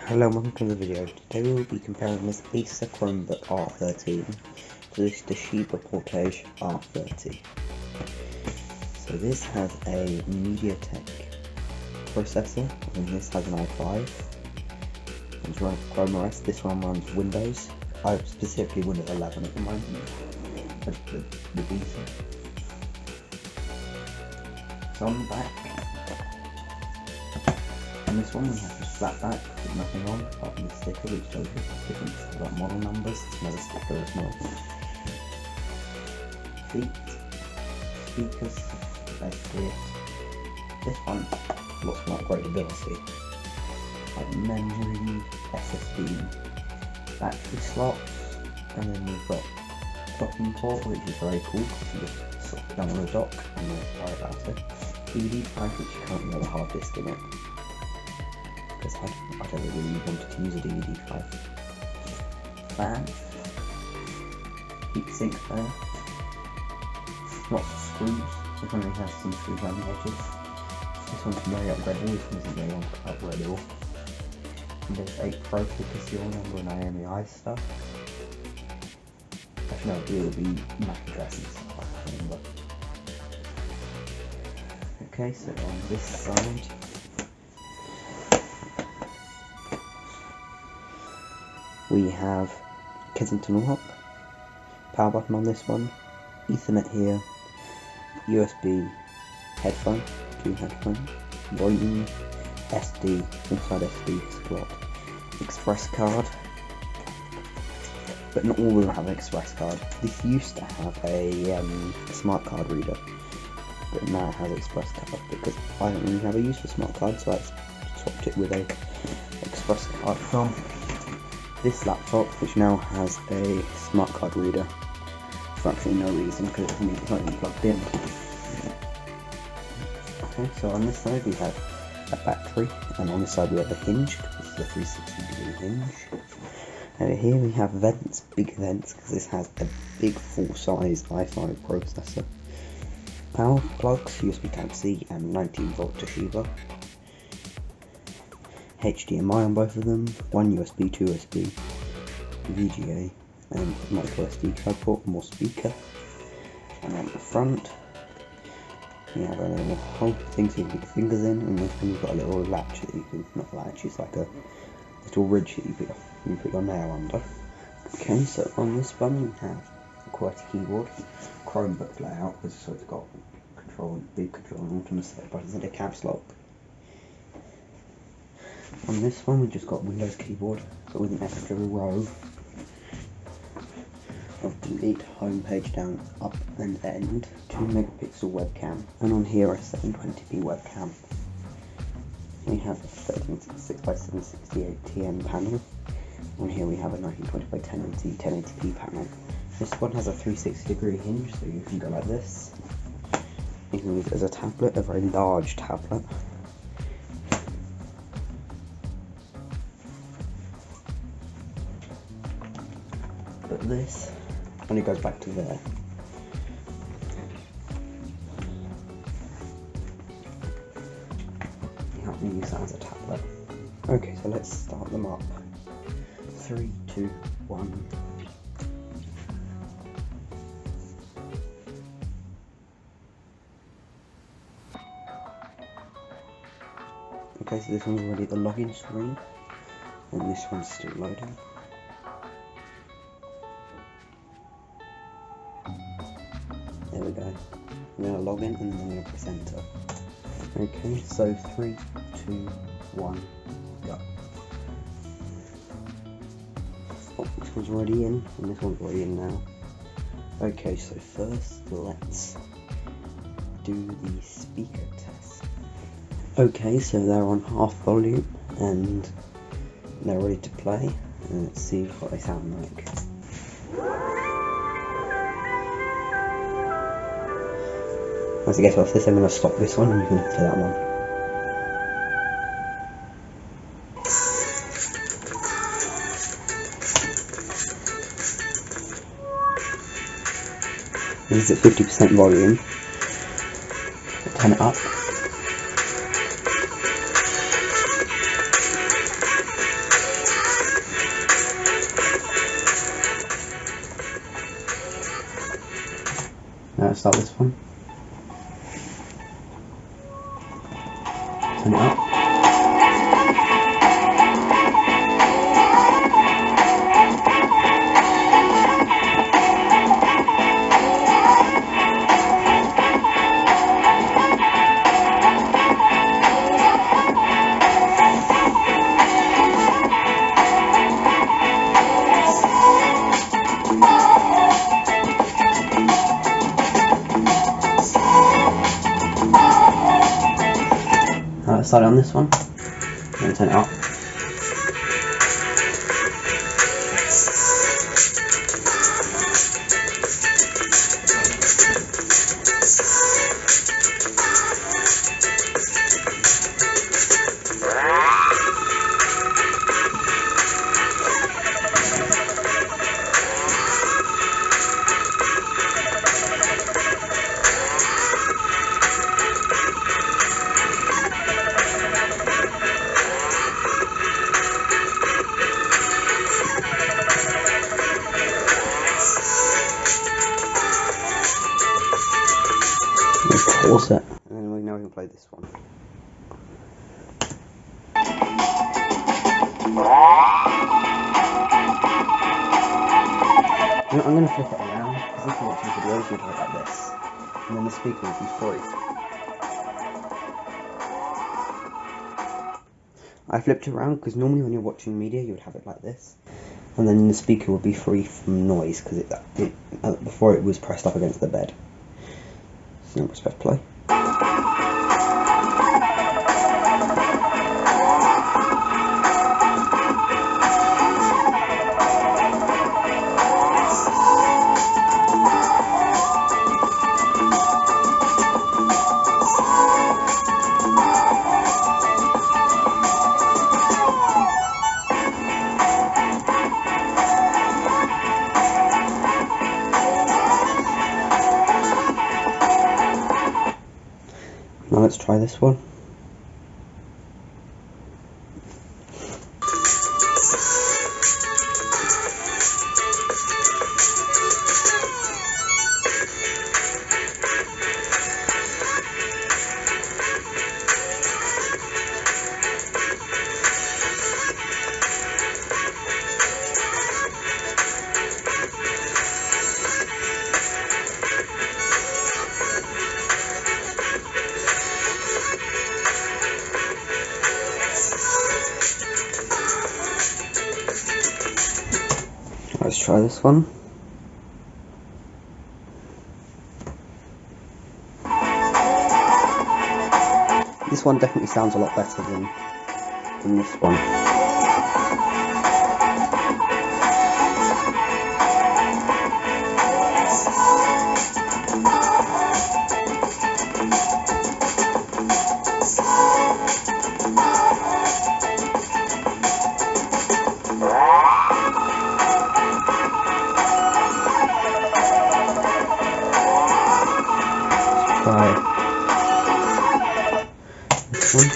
Hello and welcome to the video. Today we will be comparing this Acer Chromebook R13 to this Toshiba Portege R30. So this has a MediaTek processor and this has an i5. It's running Chrome OS. This one runs Windows. Specifically Windows 11 at the moment. The beta. So on the back, on this one we have just flat back with nothing on apart from the sticker which tells you different like model numbers. It's another sticker as well. Feet, speakers, basically it. This one lots more upgradability, like memory, SSD, battery slots, and then we've got docking port which is very cool because you just sort of down on a dock and not worry about it. DVD drive which you can't have a hard disk in it, because I don't really wanted to use a DVD drive. Fan, heatsink there, lots of screws, so it only has some screws around the edges. This one's very upgradable, this one isn't very upgradable. Windows 8 Pro for the serial number and IMEI stuff. Actually no, it will be MAC address and stuff, I remember. Okay, so on this side, we have Kensington lock, power button on this one, Ethernet here, USB headphone, 2 headphones, volume, SD, inside SD slot, express card, but not all of them have an express card. This used to have a smart card reader, but now it has express card because I don't really have a use for smart card, so I swapped it with a express card from this laptop, which now has a smart card reader for absolutely no reason because it's not even plugged in. Okay, so on this side we have a battery, and on this side we have a hinge, because this is a 360-degree hinge. Over here we have vents, big vents, because this has a big full-size i5 processor. Power plugs, USB Type-C and 19-volt Toshiba. HDMI on both of them, 1 USB, 2 USB, VGA, and micro SD card port, more speaker. And on the front, we have a little hole thing so you can put your fingers in, and this one you've got a little latch that you can, not latch, it's like a little ridge that you put your nail under. Okay, so on this one we have a QWERTY keyboard, Chromebook layout, so it's got big control and alternate select buttons and a caps lock. On this one we've just got Windows keyboard, so with an extra row of delete, home page down, up and end, 2 megapixel webcam, and on here a 720p webcam. We have a 6x768 TN panel. On here we have a 1920x1080 1080p panel. This one has a 360-degree hinge, so you can go like this. You can use it as a tablet, a very large tablet. But this only goes back to there. You have to use that as a tablet. Okay, so let's start them up. 3, 2, 1. Okay, so this one's already at the login screen, and this one's still loading. There we go. I'm going to log in and then I'm going to press enter. Okay, so 3, 2, 1, go. Oh, this one's already in, and this one's already in now. Okay, so first let's do the speaker test. Okay, so they're on half volume and they're ready to play, and let's see what they sound like. As I get off this, I'm going to stop this one and you can play that one. This is at 50% volume. Turn it up. let's start this one. Turn it up. Let's start it on this one, and turn it up. Pause it, and then we know we can play this one. I'm going to flip it around, because if you're watching videos you'd have it like this, and then the speaker would be free. I flipped it around because normally when you're watching media you would have it like this, and then the speaker would be free from noise because before it was pressed up against the bed. So now let's press play. Now let's try this one. Let's try this one. This one definitely sounds a lot better than this one. Try this one.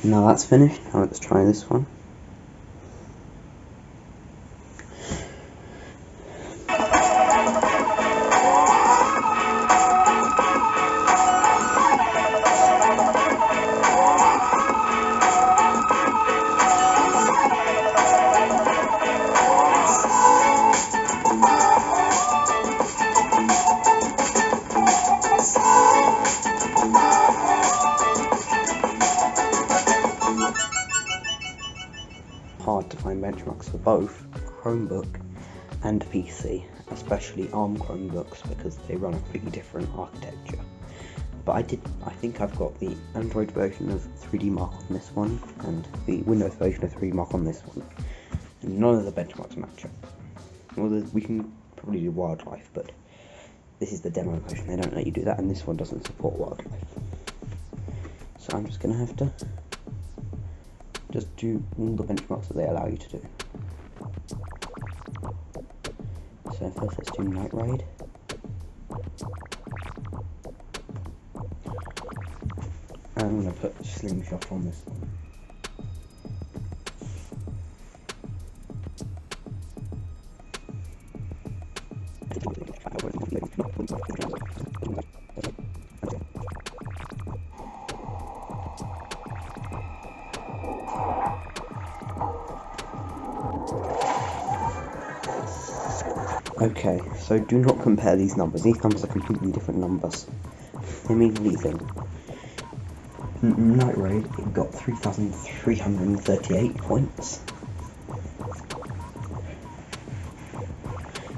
Now that's finished, now let's try this one. Hard to find benchmarks for both Chromebook and PC, especially ARM Chromebooks because they run a completely different architecture. But I think I've got the Android version of 3D Mark on this one, and the Windows version of 3D Mark on this one. And none of the benchmarks match up. Well, we can probably do wildlife, but this is the demo version. They don't let you do that, and this one doesn't support wildlife. So I'm just going to have to just do all the benchmarks that they allow you to do. So first let's do Night Ride. I'm going to put Slingshot on this one. Okay, so do not compare these numbers. These numbers are completely different numbers. They mean anything. Night Raid, it got 3,338 points.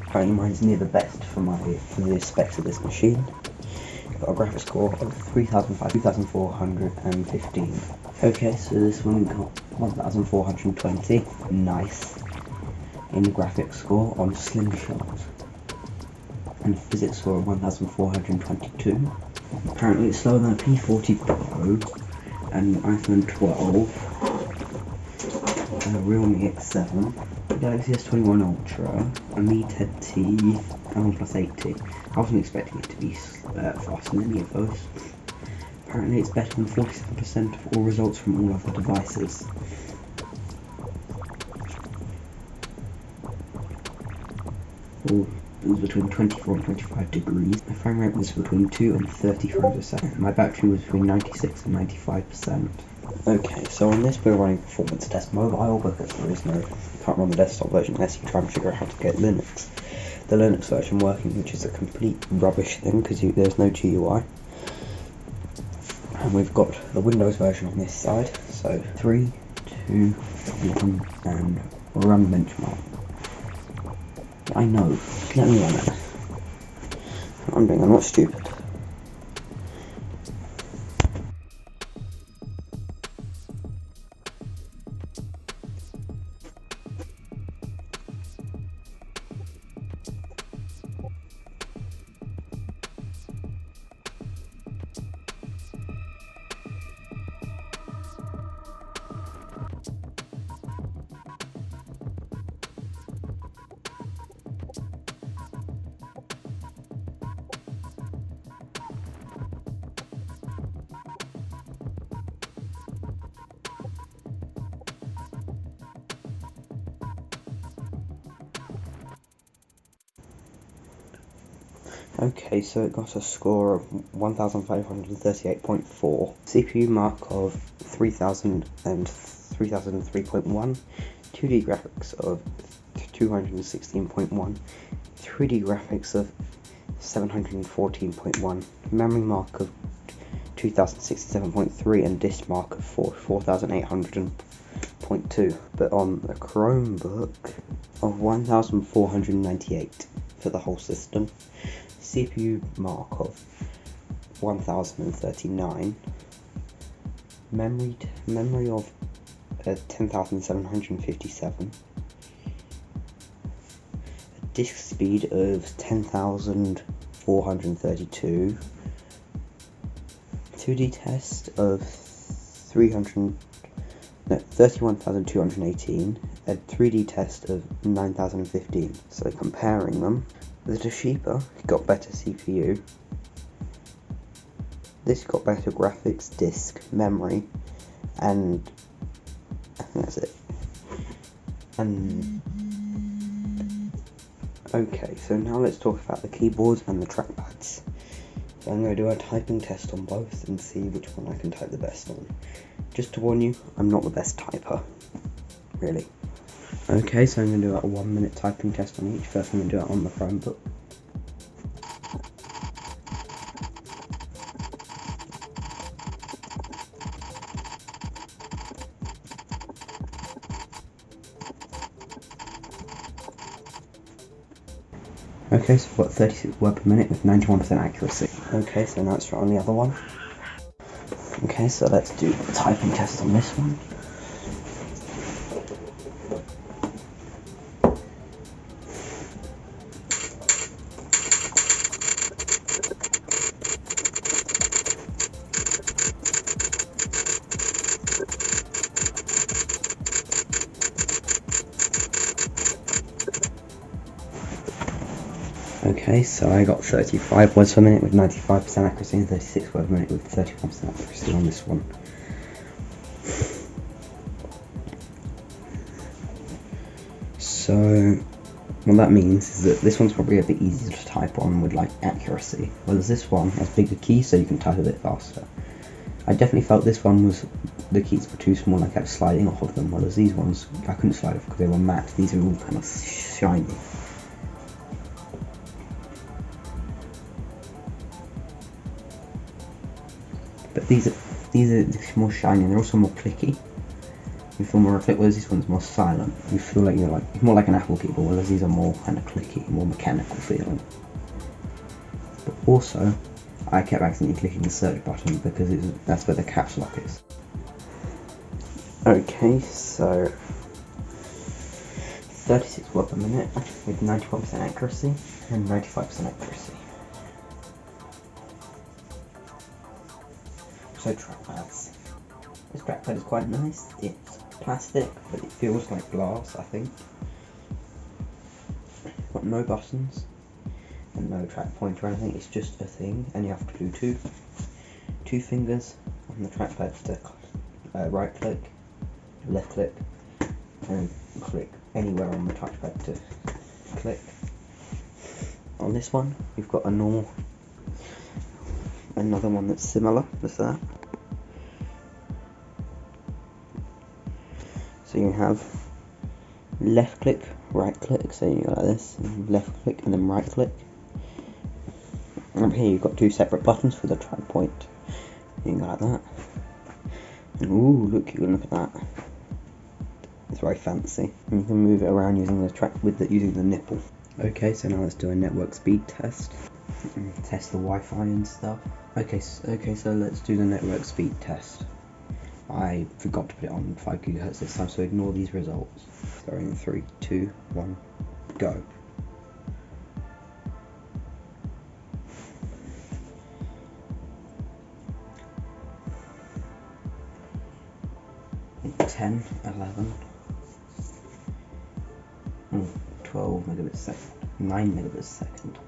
Apparently mine's near the best for the specs of this machine. Got a graphics score of 2,415. Okay, so this one got 1,420. Nice. In the graphics score on Slingshot, and physics score of 1,422. Apparently it's slower than a P40 Pro, and iPhone 12, a Realme X7, Galaxy S21 Ultra, a Mi 10T, and OnePlus 8T. I wasn't expecting it to be faster than any of those. Apparently it's better than 47% of all results from all other devices. It was between 24 and 25 degrees. My frame rate was between 2 and 30 frames a second. My battery was between 96 and 95%. Okay, so on this we're running performance test mobile because there is no, you can't run the desktop version unless you try and figure out how to get the Linux version working, which is a complete rubbish thing because there's no GUI. And we've got the Windows version on this side. So 3, 2, 1, and run benchmark. I know, just let me run it. I'm not stupid. Okay, so it got a score of 1,538.4, CPU mark of 3,003.1, 2D graphics of 216.1, 3D graphics of 714.1, memory mark of 2,067.3, and disk mark of 4,800.2, but on the Chromebook of 1,498 for the whole system. CPU mark of 1,039, memory of 10,757, disk speed of 10,432, 2D test of 31,218, a 3D test of 9,015. So comparing them, the Toshiba got better CPU, this got better graphics, disk, memory, and I think that's it. And okay, so now let's talk about the keyboards and the trackpads. So I'm going to do a typing test on both and see which one I can type the best on. Just to warn you, I'm not the best typer, really. Okay, so I'm going to do a 1 minute typing test on each. First I'm going to do it on the Chromebook. Okay, so we've got 36 word per minute with 91% accuracy. Okay, so now let's try on the other one. Okay, so let's do the typing test on this one. Okay, so I got 35 words per minute with 95% accuracy and 36 words per minute with 31% accuracy on this one. So, what that means is that this one's probably a bit easier to type on with like accuracy, whereas this one has bigger keys so you can type a bit faster. I definitely felt this one was, the keys were too small and I kept sliding off of them, whereas these ones I couldn't slide off because they were matte. These are all kind of shiny. But these are more shiny and they're also more clicky. You feel more click, whereas this one's more silent. You feel like it's more like an Apple keyboard, whereas these are more kind of clicky, more mechanical feeling. But also, I kept accidentally clicking the search button because that's where the caps lock is. Okay, so 36 words per minute with 91% accuracy and 95% accuracy. So trackpads. This trackpad is quite nice. It's plastic, but it feels like glass, I think. Got no buttons and no track pointer or anything. It's just a thing, and you have to do two fingers on the trackpad to right click, left click, and click anywhere on the touchpad to click. On this one, you've got another one that's similar as that. So you have left click, right click, so you go like this, and left click and then right click. And up here you've got two separate buttons for the track point. You can go like that. And ooh, look, you can look at that. It's very fancy. And you can move it around using the track using the nipple. Okay, so now let's do a network speed test. Test the Wi-Fi and stuff. Okay, so let's do the network speed test. I forgot to put it on 5 GHz this time, so ignore these results. Starting in 3, 2, 1, go. And 10, 11, 12 megabits a second, 9 megabits a second.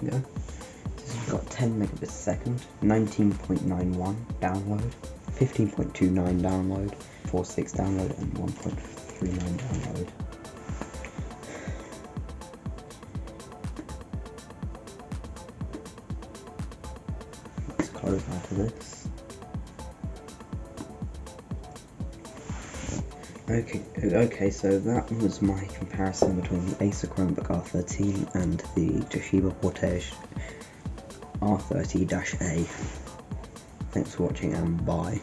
Go. So you've got 10 megabits a second, 19.91 download, 15.29 download, 4.6 download, and 1.39 download. Let's close out of this. Okay, so that was my comparison between the Acer Chromebook R13 and the Toshiba Portege R30-A. Thanks for watching and bye.